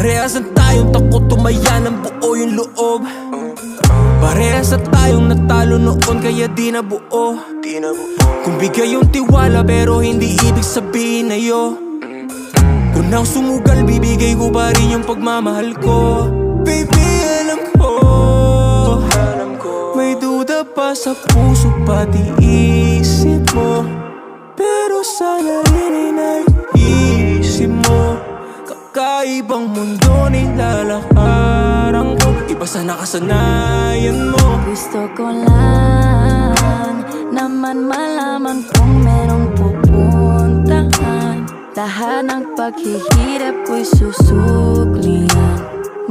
Parehas na tayong takot tumaya ng buo yung loob. Parehas na tayong natalo noon kaya di nabuo. Kung bigay yung tiwala pero hindi ibig sabihin na yo. Kung ako sumugal bibigay ko pa rin yung pagmamahal ko. Baby alam ko may duda pa sa puso pati isip mo. Pero sana rin ay naisip mo. Kakaibang mundo nilalakaran ko. Iba sa nakasanayan mo. Gusto ko lang naman malaman kung merong pupuntahan. Lahat ng paghihirap ko'y susuklihan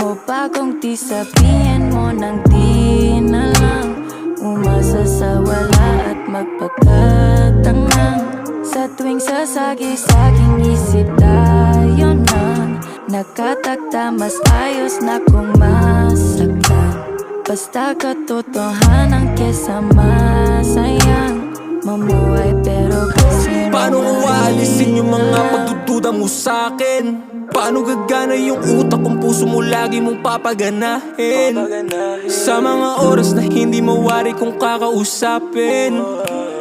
mo pa kung di sabihin mo nang di na lang. Umasa sa wala at magpagkatangang. Sa tuwing sasagi sa aking isip tayo nang nakatakda, mas ayos na kung masaktan. Basta katotohanan kesa masayang mamuhay pero kasi paano ko aalisin yung mga pagdududa mo sa'kin? Paano gagana yung utak kung puso mo lagi mong papaganahin? Sa mga oras na hindi mawari kung kakausapin.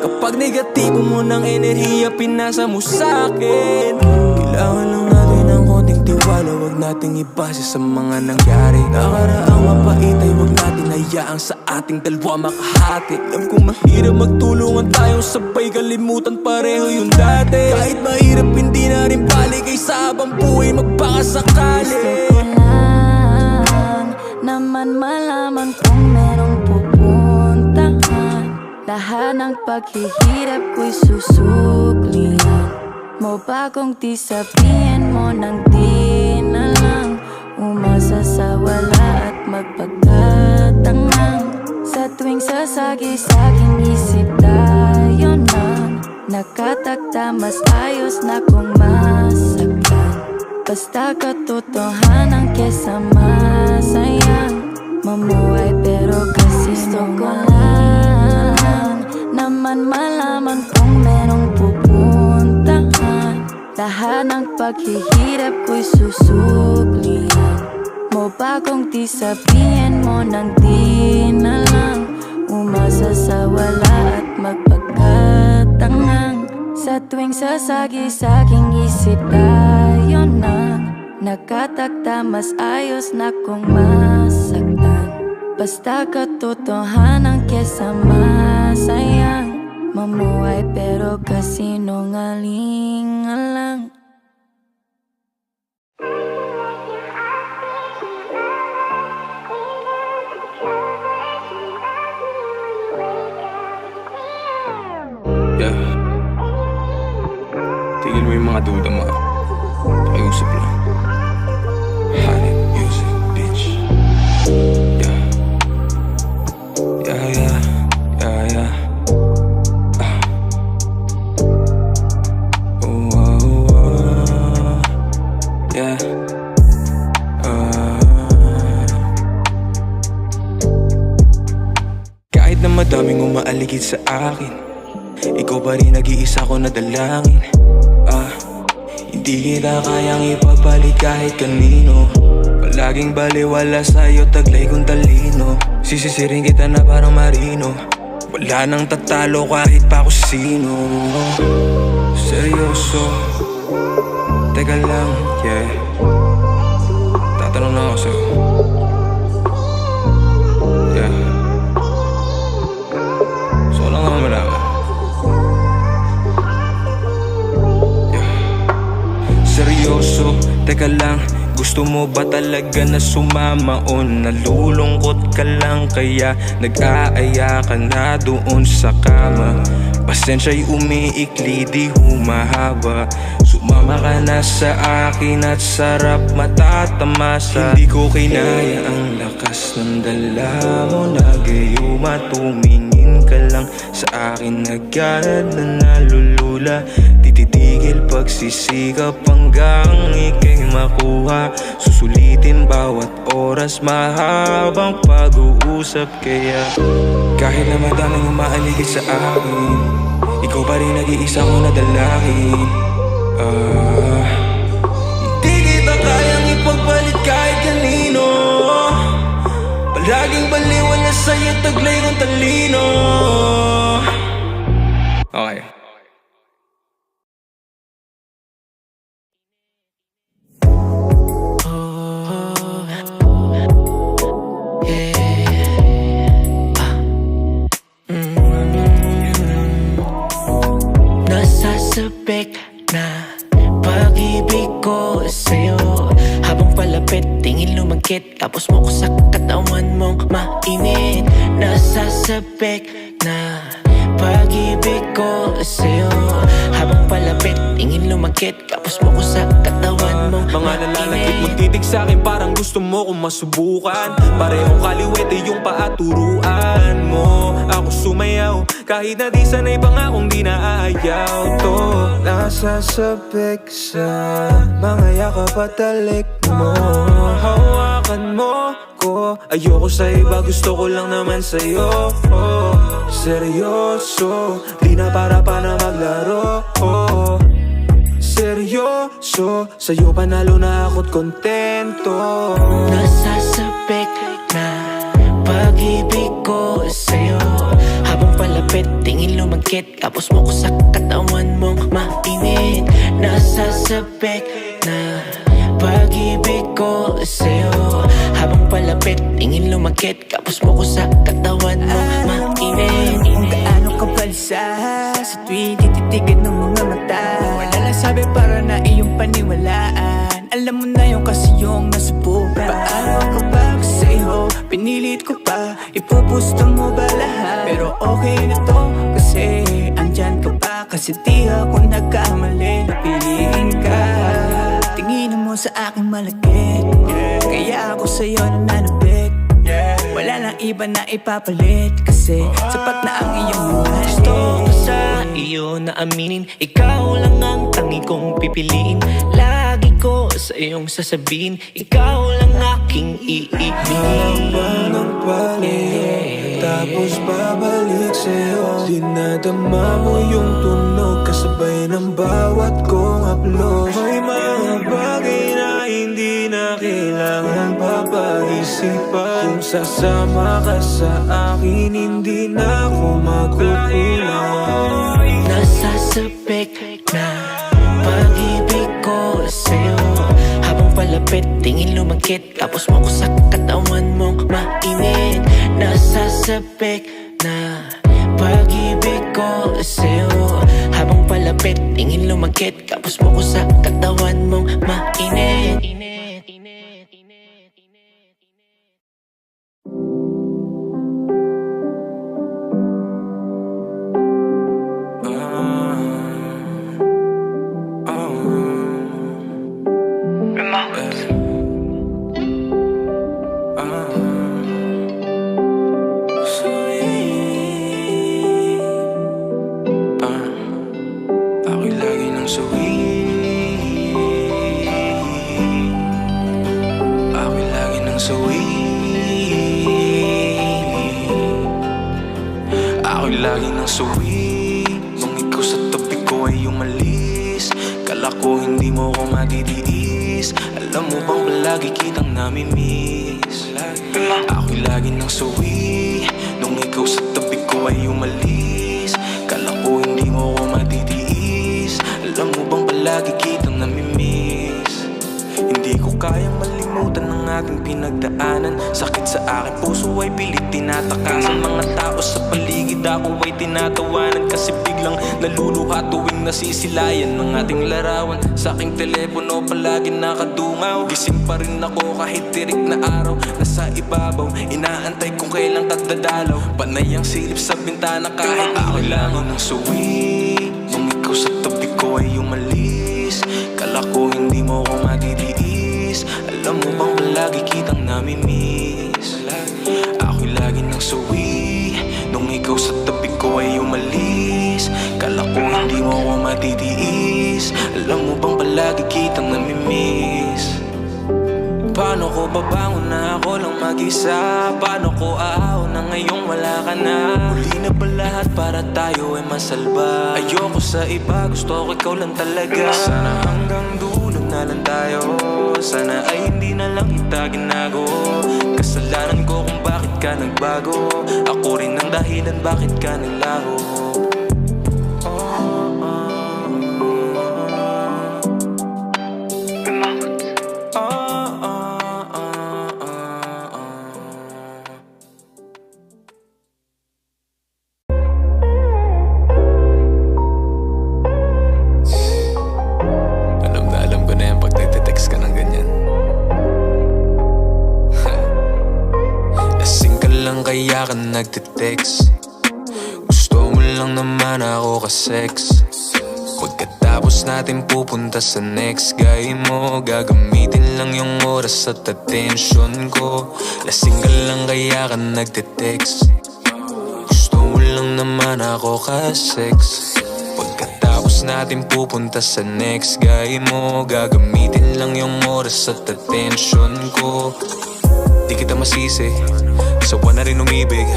Kapag negatibo mo ng enerhiya pinasa mo sa'kin. Kailangan lang natin ng konting tiwala, wag nating ibase sa mga nangyari. Nakaraang mapait ay wag natin hayaang sa ating dalawa makahati. Alam kong mahirap magtulungan tayong sabay kalimutan pareho yung dati. Kahit mahirap hindi na rin balik ay sa habang buhay magpakasakali. Gusto ko lang naman malaman kung merong pupuntahan. Lahat ng paghihirap ko'y susuklihan mo pa kung di sabihin mo nang di na lang. Umasa sa wala at magpagkatangang. Sa tuwing sasagi sa aking isip tayo nang nakatakda, mas ayos na kung masaktan. Basta katotohanan kesa masayang mamuhay pero kasi gusto ko lang naman malaman kung merong pupuntahan. Lahat ng paghihirap ko'y susuklihan mo pa kung di sabihin mo nang di na lang. Umasa sa wala at magpagkatangang. Sa tuwing sasagi sa aking isip tayo nang nakatakda, mas ayos na kung masaktan. Basta katotohanan kesa masayang mamuhay pero kasinungalingan lang. Yeah. Tigil mo yung mga duda mo. Pakiusap lang. Honey music, bitch. Yeah. Yeah, yeah. Yeah, yeah. Oh, oh, oh. Yeah. Kahit na madaming umaaligid sa akin, ikaw pa rin nag-iisa ko na dalangin. Hindi kita kayang ipagpalit kahit kanino. Palaging baliwala sa'yo, taglay kong talino. Sisisirin kita na parang marino. Wala nang tatalo kahit pa ako sino. Seryoso, teka lang, yeah. Tatanong na ako sa'yo. Yeah. So lang naman malaman. Seryoso, teka lang, gusto mo ba talaga na sumama o nalulungkot ka lang kaya nag-aaya ka na doon sa kama? Pasensya'y umiikli, di humahaba. Sumama ka na sa akin at sarap matatamasa. Hindi ko kinaya ang lakas ng dala mo, nagayuma. Tumingin ka lang sa akin, agad na nalulula. Tititigil pagsisikap hanggang ika'y makuha. Susulitin bawat oras, mahabang pag-uusap. Kaya kahit na madaming umaaligid sa akin, ikaw pa rin nag-iisa ko na dalangin. Hindi kita kayang ipagpalit kaya taglay kong talino. Okay. Nasasabik na pag-ibig ko sa'yo. Habang palapit, tingin lumagkit, tapos mo ko sa katawan mong mainit. Nasasabik na pag-ibig ko sa'yo. Habang palapit, tingin lumagkit, tapos mo ko sa katawan mong Mga nalalagit mong titig sa'kin, parang gusto mo kong masubukan. Parehong kaliwete yung paaturuan mo. Ako sumayaw, kahit na di sanay pa nga kung di naaayaw to. Nasasabik sa mga yakap at talik mo. Hawakan mo ko, ayoko sa iba, gusto ko lang naman sa'yo. Seryoso, di na para pa na maglaro. Seryoso, sa'yo panalo na ako't kontento. Nasasabik na pag-ibig ko sa'yo. Habang palapit, tingin lumagkit, tapos mo ko sa katawan mong mainit. Nasasabik na pag-ibig ko sa'yo. Habang palapit, tingin lumagkit, tapos mo ko sa katawan mong mainit. Kung gaano ka balsa sa tuwing tititigan ng mga mata. Wala lang sabi para na iyong paniwalaan. Alam mo na yung kasi yung nasubukan. Paano ka ba sa'yo? Pinilit ko pa, ipupusto mo ba lahat? Pero okay na to kasi andyan ka pa. Kasi di ako nagkamali, napiliin ka. Tingin mo sa aking malagkit, kaya ako sa'yo nananabik. Wala lang iba na ipapalit, kasi sapat na ang iyong mga Gusto ko sa iyo na aminin, ikaw lang ang tangi kong pipiliin. Lagi ko sa iyong sasabihin, ikaw lang aking iibigin. Habang ng paligid, tapos babalik sa'yo. Dinadama mo yung tunog, kasabay ng bawat kong upload. May mga bagay na hindi na kailangan papaisipan. Kung sasama ka sa akin, hindi na ako magugulang. Nasasabik na pag-ibig ko sa'yo. Habang palapit, tingin lumagkit, tapos mo ko sa katawan mong mainit. Nasasabik na pag-ibig ko sa'yo. Habang palapit, tingin lumagkit, tapos mo ko sa katawan mong mainit. Ako'y lagi ng suwi. Ako'y lagi ng suwi. Ako'y lagi ng suwi. Nung ikaw sa tabi ko ay umalis, kala ko hindi mo ko matitiis. Alam mo bang palagi kitang namimiss? Ako'y lagi ng suwi. Nung ikaw sa tabi ko ay umalis, kala ko hindi mo ko matitiis. Alam mo bang palagi kitang namimiss? Hindi ko kayang malimutan ang ating pinagdaanan. Sakit sa aking puso ay pilit tinatakasan. Mga tao sa paligid ako ay tinatawanan, kasi biglang naluluha tuwing nasisilayan ng ating larawan. Sa aking telepono palagi nakadungaw. Gising pa rin ako kahit tirik na araw. Nasa ibabaw, inaantay kung kailang tagdadalaw. Panay ang silip sa bintana kahit ako'y langaw ng suwi. Nung ikaw sa tabi ko ay umalis, kala ko hindi mo ko matitiis. Alam mo bang palagi kitang namimiss? Ako'y lagi ng suwi. Nung ikaw sa tabi ko ay umalis, kala ko hindi mo ko matitiis. Alam mo bang palagi kitang namimiss? Paano ko babangon na ako lang mag-isa? Paano ko aaw na ngayong wala ka na? Huli na ba lahat para tayo ay masalba? Ayoko sa iba, gusto ko ikaw lang talaga. Sana hanggang dulo na lang tayo. Sana ay hindi na lang kita ginago. Kasalanan ko kung bakit ka nagbago. Ako rin ang dahilan bakit ka naglaho. Alam ko na yan pag nagte-text ka ng ganyan. Lasing ka lang kaya ka nagte-text. Gusto mo lang naman ako ka-sex. Pagkatapos natin pupunta sa next guy mo, gagamitin lang yung oras at attention ko. Lasing ka lang kaya ka nagte-text. Gusto mo lang naman ako ka-sex. Pagkatapos natin pupunta sa next guy mo, gagamitin lang yung oras at attention ko. Di kita masisi, sawa na rin umibig.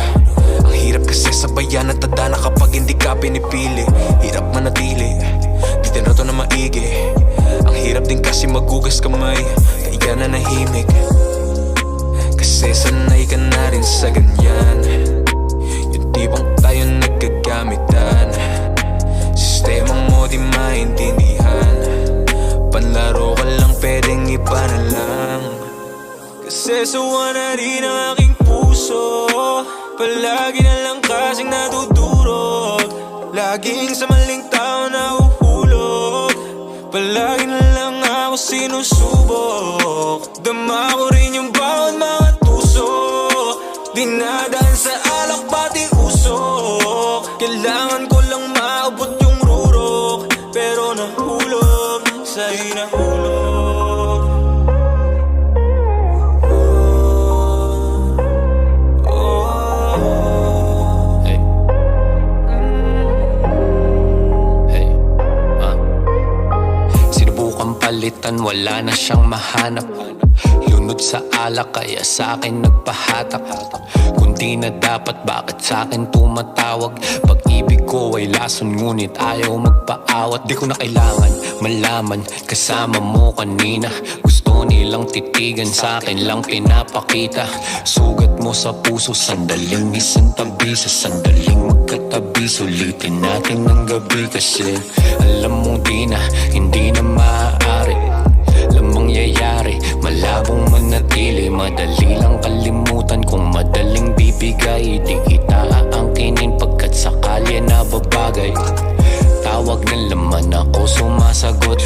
Ang hirap kasi sabayan at tadhana kapag hindi ka pinipili. Hirap manatili, di din na to na maigi. Ang hirap din kasi magugas kamay, kaya na nahimik. Kasi sanay ka na rin sa ganyan. Yung tipong tayo nagkagamitan. Sistema mo di maintindihan. Panlaro ka lang, pwedeng iba na lang. Kasi sawa na rin ang aking puso. Palagi na lang kasing natutulog. Laging sa maling tao nahuhulog. Palagi na lang ako sinusubok. Dama ko rin yung bawat mga tusok. Dinadaan sa alak pati usok. Kailangan ko lang maabot yung rurok. Pero nahulog, sa'yo nahulog. Palitan, wala na siyang mahanap. Lunod sa alak, kaya sa akin nagpahatak. Kung di na dapat, bakit sa akin tumatawag? Pag-ibig ko ay lason, ngunit ayaw magpaawat. Di ko na kailangan malaman, kasama mo kanina. Gusto nilang titigan, sa akin lang pinapakita. Sugat mo sa puso, sandaling isang tabi. Sa sandaling magkatabi, sulitin natin ng gabi. Kasi alam mo hindi na maaari. Lamang yayari, malabong manatili. Madali lang kalimutan kung madaling bibigay. Di kita aangkinin pagkat sakali na babagay. Tawag ng laman ako sumasagot.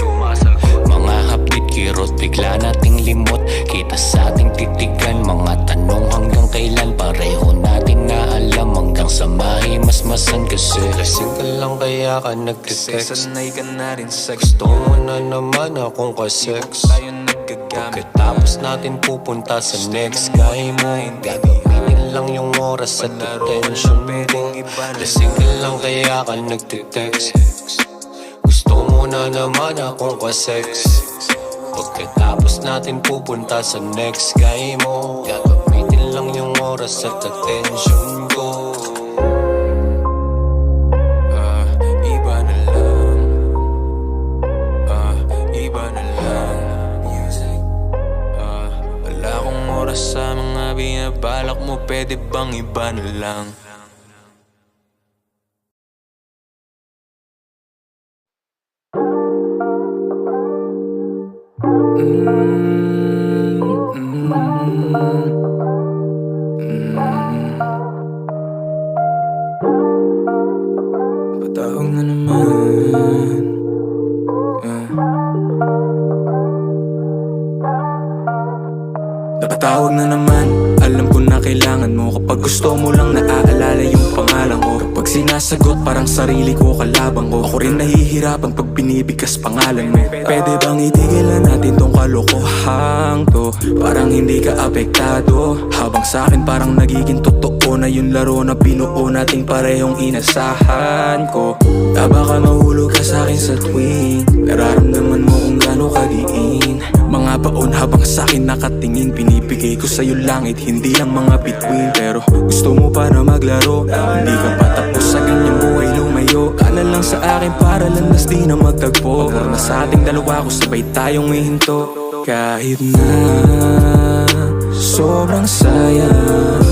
Mga hapdit kirot, bigla nating limot. Kita sa ating titigan, mga tanong hanggang kailan. Pareho natin na alam hanggang sa mahimasmasan. Kasi lasing ka lang kaya ka nagte-text. Sanay ka na rin sa gusto mo na naman akong ka-sex. Pagkatapos natin pupunta sa next guy mo, gagamitin lang yung oras at attention ko. Lasing ka lang kaya ka nagte-text. Gusto mo na naman akong ka-sex. Pagkatapos natin pupunta sa next guy mo, gagamitin lang yung oras at attention ko. Iba na lang. Iba na lang. Wala akong oras sa mga binabalak mo. Pwede bang iba na lang? Patawag na naman. Napatawag na naman. Alam ko na kailangan mo. Kapag gusto mo lang naaalala yung pangalan ko. Kapag sinasagot parang sarili ko kalabang ko. Ako rin nahihirapan pag binibigkas pangalan mo. Pwede bang itigilan natin tong kalokohang to? Parang hindi ka apektado. Habang sa akin parang nagiging totoo na yung laro na binuo nating parehong inasahan ko. Baka mahulog ka sa akin sa tuwing nararamdaman mo kung gaano kadiin. Mga baon habang sa akin nakatingin. Binibigay ko sa'yo langit, hindi lang mga bituin. Pero gusto mo pa na maglaro. Hindi ka pa tapos sa ganyang buhay lumayo. Ka na lang sa akin para landas di na magtagpo. Pagor na sa ating dalawa ko sabay tayong ihinto. Kahit na sobrang sayang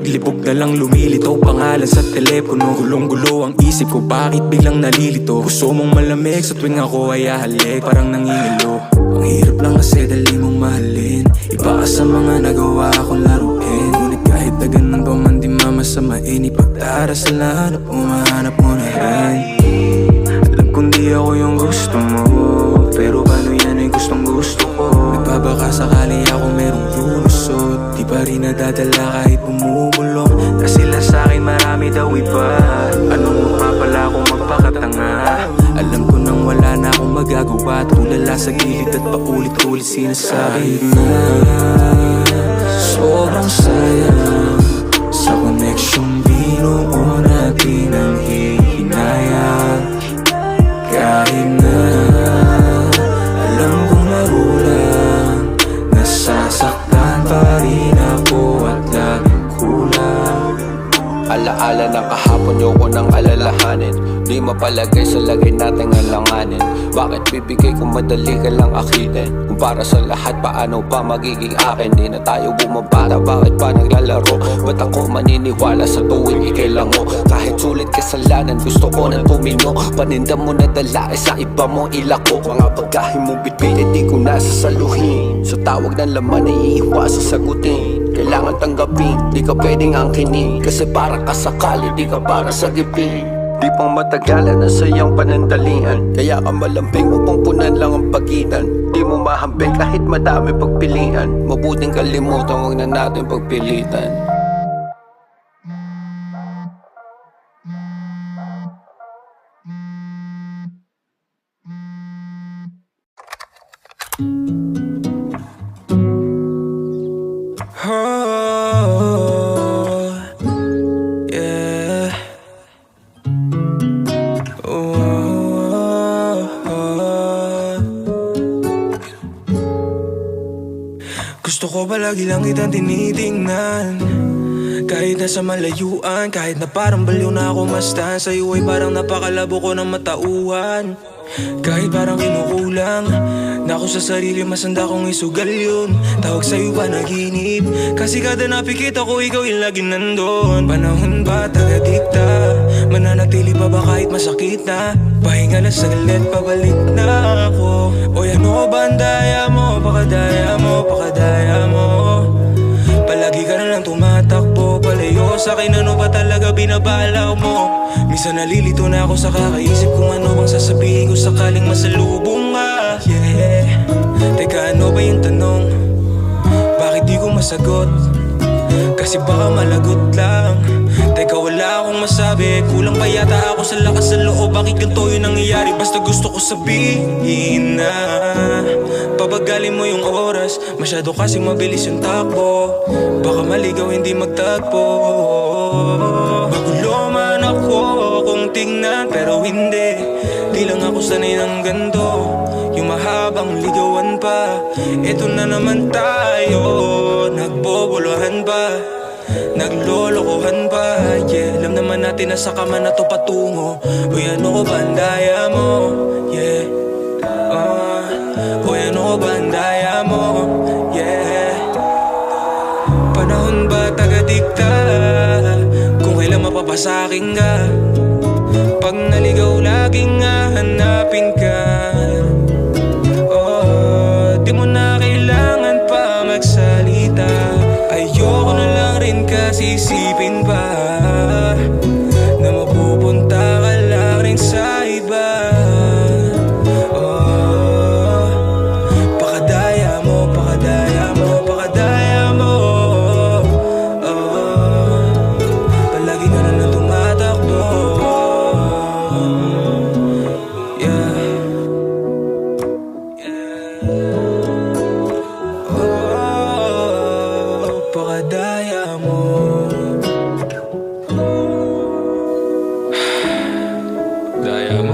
Paglibog na lang lumilitaw pangalan sa telepono. Gulong-gulo ang isip ko, bakit biglang nalilito? Gusto mong malamig sa tuwing ako ay ahalik, parang nangingilo. Ang hirap lang kasi dali mong mahalin. Iba ka sa mga nagawa kong laruin. Ngunit kahit na ganun pa man di mamasamain, ipagdarasal na hanap mo, mahanap mo na rin. Alam kong di ako yung gusto mo, pero paano yan ay gustong gusto ko. Nagbabaka sakali ako merong lulusot, di pa rin nadadala kahit bumubulong. Na sila sa'kin marami daw iba, anong mukha pala akong magpakatanga. Alam ko nang wala na akong magagawa, tulala sa gilid at paulit-ulit sinasabi na sobrang sayang sa koneksyong binuo natin ang hihinayang. Kahit na alam kong magulang, nasasaktan pa rin ako at laging kulang. Alaala ng kahapon, yoko nang alalahanin. Di mapalagay sa lagay nating alanganin. Bakit bibigay kung madali ka lang akitin? Kung para sa lahat, paano pa magiging akin? Di na tayo bumabata, bakit pa naglalaro? Ba't ako maniniwala sa tuwing ikilango? Kahit sulit kasalanan, gusto ko nang tumino. Paninda mo na dala, sa iba mo ilako. Mga pagkahin mo bitbit, di ko nasasaluhin. Sa tawag ng laman, naiiwas sa sagutin. Kailangan tanggapin, di ka pwedeng angkinin. Kasi para ka sakali, di ka para sa gipin. Di pang matagalan na sayang panandalian, kaya ka malambing upang punan lang ang pagitan. Di mo mahambing kahit madami pagpilian. Mabuting kalimutan, huwag na natin pagpilitan. Gusto ko palagi lang kitang tinitingnan, kahit nasa malayuan, kahit na parang baliw na ako mastan. Sa'yo ay parang napakalabo ko ng matauhan. Kahit parang kinukulang na ako sa sarili, masanda kong isugal yun. Tawag sa'yo panaginip, kasi kada napikit ako, ikaw yung laging nandun. Panahon ba taga-dikta, mananatili pa ba kahit masakit na? Pahinga na saglit, pabalik na ako. O ano ba ang daya mo, pakadaya mo, pakadaya mo. Palagi ka na lang tumatakbo, palayo sa'kin, ano ba talaga binabalaw mo? Minsan nalilito na ako sa kakaisip kung ano bang sasabihin ko sakaling masalubong ka. Yeah, teka, ano ba yung tanong? Bakit di ko masagot? Kasi baka malagot lang. Teka, wala akong masabi, kulang pa yata ako sa lakas sa loob. Bakit ganito yung nangyayari? Basta gusto ko sabihin na pabagalin mo yung oras, masyado kasi mabilis yung takbo. Baka maligaw, hindi magtagpo. Magulo man ako kung tingnan, pero hindi. Di lang ako sanay ng ganito, yung mahabang ligawan pa. Eto na naman tayo, nagbobolohan pa, naglolokohan pa. Yeah, alam naman natin na sa kama na to patungo. Uy, ano ko ba ang daya mo? Yeah, uy, ano ko ba ang daya mo? Yeah, panahon ba taga-dikta kung kailan mapapasakin ka? Pag naligaw laging hahanapin ka. Oh, di mo na kailangan pa magsalita. Ayoko na lang rin kasi isipin pa na mapupunta ka lang rin sa iba. Oh, pakadaya mo, pakadaya mo, pakadaya mo. Oh, palagi ka na lang tumatakbo. Yeah, oh, pakadaya mo. Daya mo.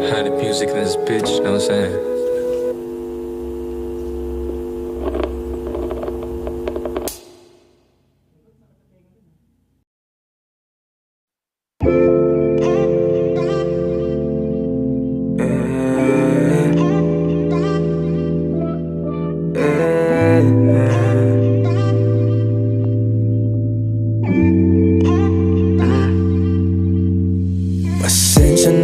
Had the music in this bitch, you know what I'm saying?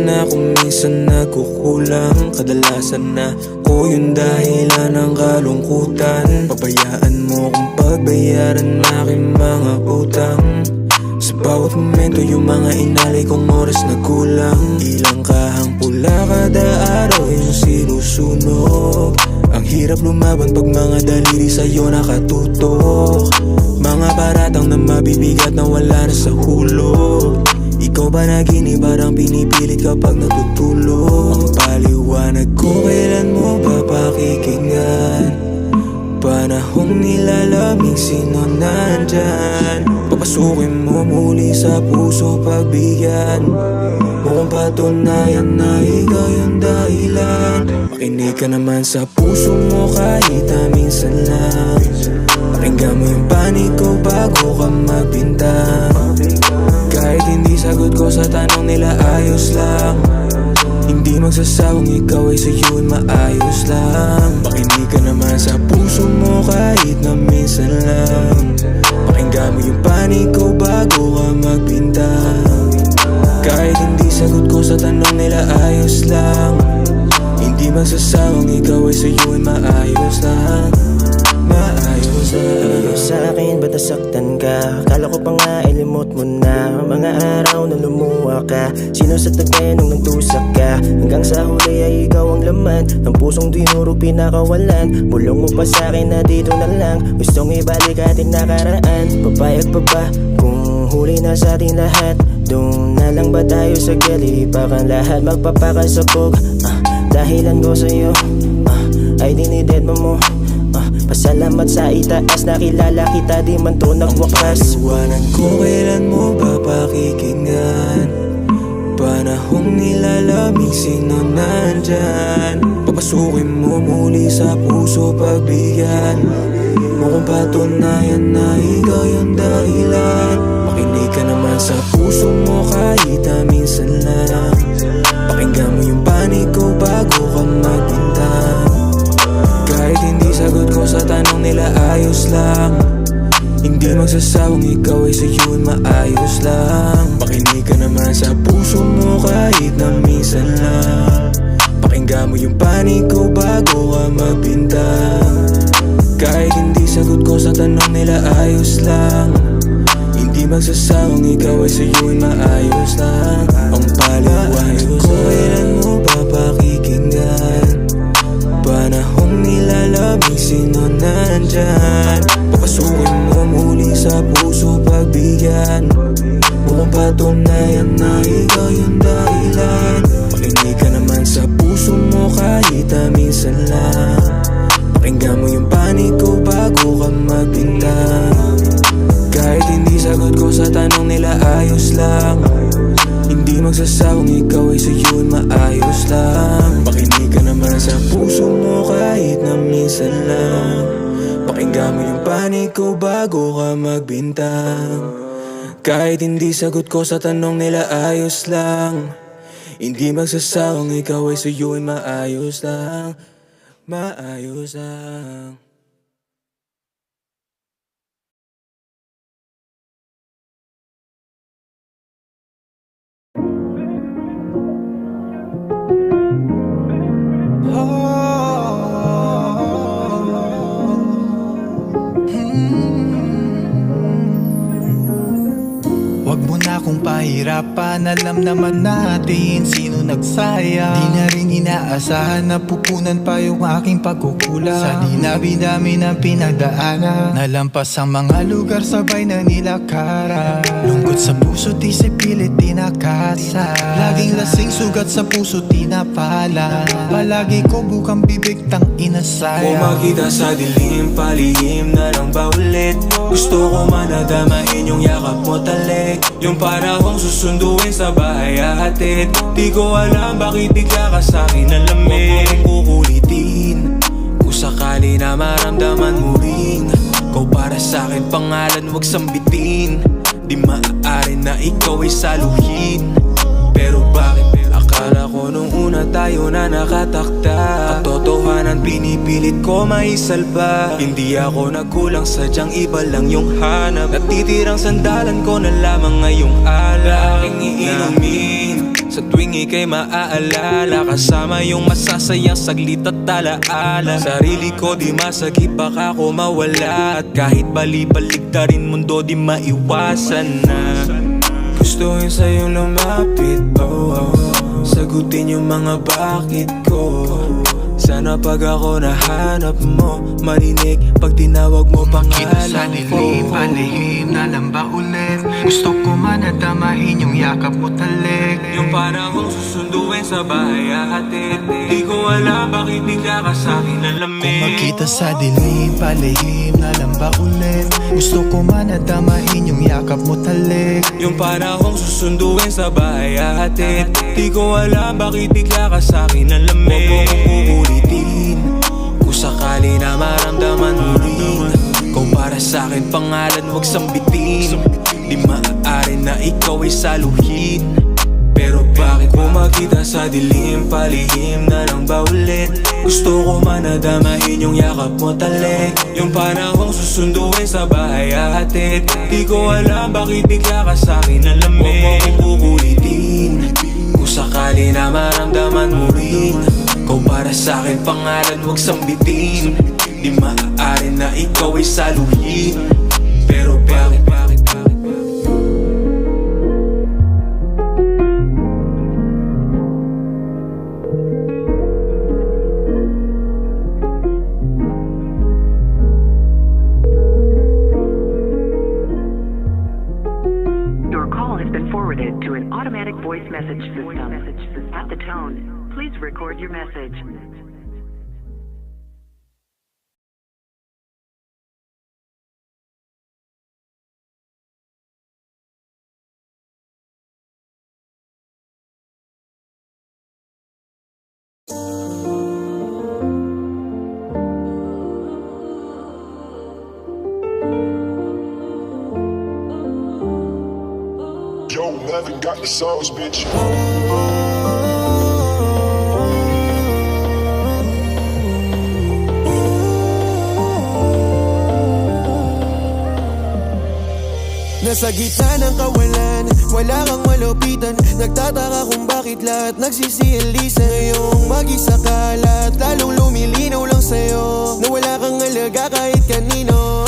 na kung minsan nagkukulang. Kadalasan na ko yung dahilan ng kalungkutan. Pabayaan mo kung pagbayaran aking mga utang. Sa bawat momento yung mga inalay kong oras na kulang. Ilang kahang pula kada araw yung sinusunog. Ang hirap lumaban pag mga daliri sa'yo nakatutok. Mga paratang na mabibigat na wala na sa hulog. Ikaw ba naginip parang pinipilit kapag natutulog? Ang paliwanag ko kailan mo ba pakikinggan? Panahong nilalamig sino nandyan? Papasukin mo muli sa puso pagbigyan mo kung patunayan na ikaw yung dahilan. Makinig ka naman sa puso mo kahit na minsan lang. Pakinggan mo yung panig ko bago ka magbintang. Kahit hindi sagot ko sa tanong nila ayos lang. Hindi magsasawang ikaw ay sa'yo'y maayos lang. Makinig ka naman sa puso mo kahit na minsan lang. Pakinggan mo yung panig ko bago ka magbintang. Kahit hindi sagot ko sa tanong nila ayos lang. Hindi magsasawang ikaw ay sa'yo'y maayos lang. Maayos lang. Ayaw sa'kin ba't nasaktan ka? Akala ko pa nga ilimot mo na. Mga araw na lumuha ka. Sino sa tagay nung nagtusak ka? Hanggang sa huli ay ikaw ang laman ng pusong dinuro pinakawalan. Bulong mo pa sa'kin na dito na lang. Gustong ibalik ating nakaraan. Papayag pa ba kung huli na sa ating lahat? Doon na lang ba tayo sa galipakan? Lahat magpapakasabog. Dahilan ko sa'yo ay dinided mo. Pasalamat sa itaas, nakilala kita, di man to nagwakas. Ang paliwanag ko kailan mo ba pakikinggan? Panahong nilalamig sino nandyan? Papasukin mo muli sa puso pagbigyan mo kung patunayan na ikaw yung dahilan. Makinig ka naman sa puso mo kahit na minsan lang. Pakinggan mo yung panig ko bago ka magbintang. Kahit hindi sagot ko sa tanong nila ayos lang. Hindi magsasawang ikaw ay sa'yo'y maayos lang. Makinig ka naman sa puso mo kahit na minsan lang. Pakinggan mo yung panig ko bago ka magbintang. Kahit hindi sagot ko sa tanong nila ayos lang. Hindi magsasawang ikaw ay sa'yo'y maayos lang. Ang paliwanag ko kailan mo ba pakikinggan? Panahong nilalamig sino nandyan? Papasukin mo muli sa puso pagbigyan mo kung patunayan na ikaw yung dahilan. Makinig ka naman sa puso mo kahit na minsan lang. Pakinggan mo yung panig ko bago ka magbintang. Kahit hindi sagot ko sa tanong nila ayos lang. Hindi magsasawang ikaw ay sa'yo'y maayos lang. Makinig ka naman sa puso mo kahit na minsan lang. Pakinggan mo yung panig ko bago ka magbintang. Kahit hindi sagot ko sa tanong nila ayos lang. Hindi magsasawang ikaw ay sa'yo'y maayos lang. Maayos lang. Wag mo na akong pahirapan, alam naman natin sino nagsayang. Di na rin inaasahan na pupunan pa yung aking pagkukulang. Sa dinabi-dami ng pinagdaanan, nalampas ang mga lugar sabay na nilakaran. Lungkot sa puso di si pilit tinakasa. Laging lasing sugat sa puso tinapala. Palagi ko bukang bibig tang inasaya. Kung makita sa dilim, palihim na lang ba ulit? Gusto ko manadamain yung yakap mo talik. Yung parang susunduin sa bahay ahatid. Di ko alam bakit bigla ka sa'kin nalamig. Huwag mo kong kukulitin kung sakali na maramdaman mo rin. Ikaw para sa'kin pangalan wag sambitin. Di maaari na ikaw ay saluhin. Pero bakit akala ko nung una tayo na nakatakta? Katotohanan pinipilit ko maisalba. Hindi ako nagkulang, sadyang iba lang yung hanap. Natitirang sandalan ko na lamang ngayong alak. Aking iinumin sa tuwing ika'y maaalala, kasama yung masasayang saglit at talaala. Sarili ko di masagip, baka ko mawala, at kahit bali-baligtarin mundo di maiwasan na. Gustuhin sa'yo lumapit, oh, oh. Sagutin yung mga bakit ko. Sana pag ako nahanap mo, marinig pag tinawag mo pangalan ko. Kita sa dilim, palihim na lang ba ulit? Gusto ko man nadamahin yung yakap mo talik. Yung panahong susunduin sa bahay atin, di ko alam bakit bigla ka sa'kin nalamig. Makita sa dilim, palihim na lang ba ulit? Gusto ko man nadamahin yung yakap mo talik. Yung panahong susunduin sa bahay atin, di ko alam bakit bigla ka sa'kin nalamig. Huwag mo kong uulitin, kung sakali na maramdaman mo rin. Kung para sa'kin pangalan huwag sambitin, di maaari na ikaw ay saluhin. Pero bakit mo makita sa dilim, palihim na lang ba ulit? Gusto ko man nadamahin yung yakap mo talik. Yung panahong susunduin sa bahay atin, di ko alam bakit bigla ka sa'kin nalamig. Huwag mo kong kukulitin, kung sakali na maramdaman mo rin. Kung para sa'kin pangalan huwag sambitin, di maaari na ikaw ay saluhin. Pero bakit? Your call has been forwarded to an automatic voice message system. At the tone, please record your message. Yo, Levin got the sauce, bitch. Nasa gitna ng kawalan, wala kang malupitan. Nagtataka kung bakit lahat nagsisiyalisan. Ngayong mag-isa ka, lahat lalong lumilinaw lang sa'yo, na wala kang alaga kahit kanino.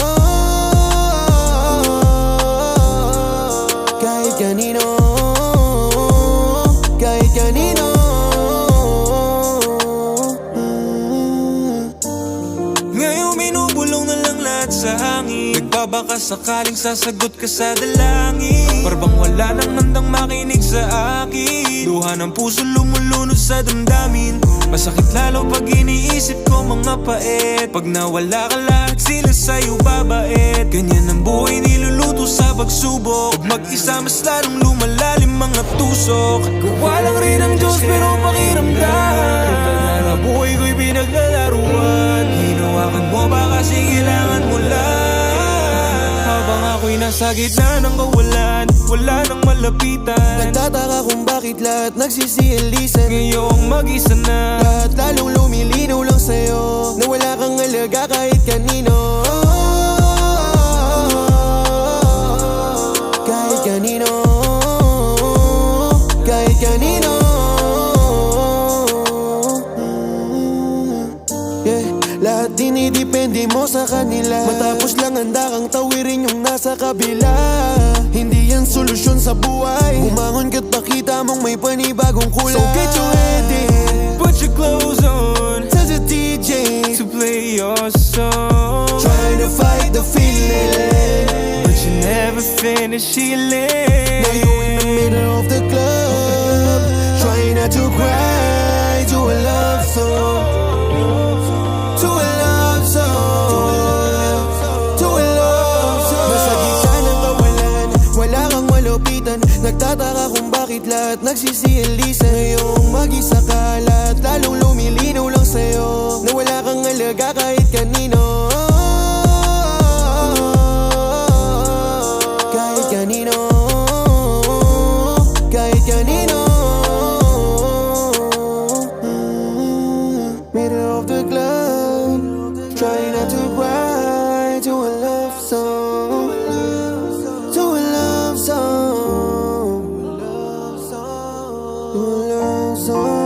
Kahit kanino, kahit kanino. Ngayong minubulong na lang lahat sa hangin, nagbabaka sakaling sasagot ka sa dalangin. Parang wala nang handang makinig sa akin, luha ng puso lumulunod sa damdamin. Masakit lalo pag iniisip ko mga paet, pag nawala ka lahat sila sa'yo babait. Ganyan ang buhay niluluto sa pagsubok, pag mag-isa mas lalong lumalalim mga tusok. Gawa lang rin ang Diyos pero pakiramdam, tagal na buhay ko'y pinaglalaruan. Hinawakan mo ba kasi kailangan mo lang, habang ako'y nasa gitna ng kawalan, wala nang malapitan. Nagtataka kung bakit lahat nagsisiyalisan. Ngayong mag-isa na, lahat lalong lumilinaw lang sa'yo, na wala kang alaga kahit kanino. Kahit kanino, kahit kanino. Yeah, lahat dinidepende mo sa kanila, matapos lang handa kang tawirin yung nasa kabila. Hindi yan solusyon sa buhay, bumangon ka't pakita mong may panibagong kulay. So get your head in, put your clothes on, tell the DJ to play your song. Trying to fight the feeling, but you never finish healing. now you in the middle of the club, trying not to cry to a love song, to a love song, to a love song. Nasa gitna ng kawalan, wala kang malupitan. Nagtataka kung bakit lahat nagsisiyalisan. Ngayong mag-isa ka, lahat lalong lumilinaw lang sa'yo, na wala kang alaga kahit kanino. Kahit kanino, kahit kanino. Middle of the club, trying not to cry to a love song, to a love song, to a love puso